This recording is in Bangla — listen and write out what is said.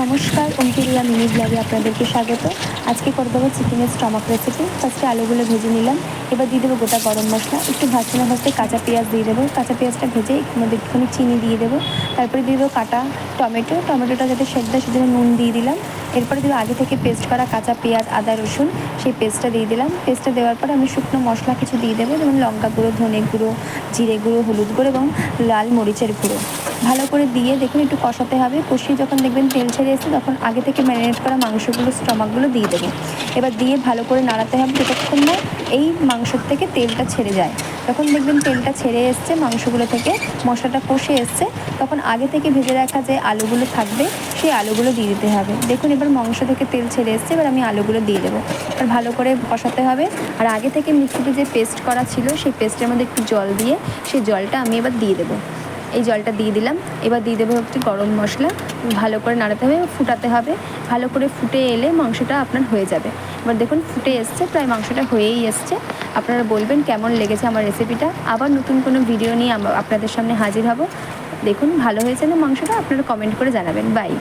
নমস্কার, অঙ্কিরিয়া মিনি ব্লগে আপনাদেরকে স্বাগত। আজকে করে দেবো চিকেনের স্টমাক রেসিপি। ফার্স্টে আলুগুলো ভেজে নিলাম, এবার দিয়ে দেবো গোটা গরম মশলা, একটু ভাজতে না ভাজতে কাঁচা পেঁয়াজ দিয়ে দেবো। কাঁচা পেঁয়াজটা ভেজে এর মধ্যে একটুখানি চিনি দিয়ে দেবো। তারপরে দিয়ে দেবো কাটা টমেটোটা যাতে সেদ্ধ সেজন্য নুন দিয়ে দিলাম। এরপরে দেবো আগে থেকে পেস্ট করা কাঁচা পেঁয়াজ, আদা, রসুন, সেই পেস্টটা দিয়ে দিলাম। পেস্টটা দেওয়ার পরে আমি শুকনো মশলা কিছু দিয়ে দেবো, যেমন লঙ্কা গুঁড়ো, ধনে গুঁড়ো, জিরে গুঁড়ো, হলুদ গুঁড়ো এবং লাল মরিচের গুঁড়ো। ভালো করে দিয়ে দেখুন একটু কষাতে হবে। কষিয়ে যখন দেখবেন তেল ছেড়ে এসে তখন আগে থেকে ম্যারিনেট করা মাংসগুলো, স্টমাকগুলো দিয়ে দেবেন। এবার দিয়ে ভালো করে নাড়াতে হবে যতক্ষণ না এই মাংসর থেকে তেলটা ছেড়ে যায়। যখন দেখবেন তেলটা ছেড়ে এসছে মাংসগুলো থেকে, মশলাটা কষে এসছে, তখন আগে থেকে ভেজে রাখা যে আলুগুলো থাকবে সেই আলুগুলো দিয়ে দিতে হবে। দেখুন এবার মাংস থেকে তেল ছেড়ে এসছে, এবার আমি আলুগুলো দিয়ে দেবো। এবার ভালো করে কষাতে হবে। আর আগে থেকে মিক্সিতে যে পেস্ট করা ছিল সেই পেস্টের মধ্যে একটু জল দিয়ে সেই জলটা আমি এবার দিয়ে দেবো। এই জলটা দিয়ে দিলাম। এবার দিয়ে দেবো একটু গরম মশলা। ভালো করে নাড়াতে হবে, ফুটাতে হবে। ভালো করে ফুটে এলে মাংসটা আপনার হয়ে যাবে। এবার দেখুন ফুটে এসছে, প্রায় মাংসটা হয়েই এসছে। আপনারা বলবেন কেমন লেগেছে আমার রেসিপিটা। আবার নতুন কোনো ভিডিও নিয়ে আপনাদের সামনে হাজির হব। দেখুন ভালো হয়েছে না মাংসটা, আপনারা কমেন্ট করে জানাবেন। বাই।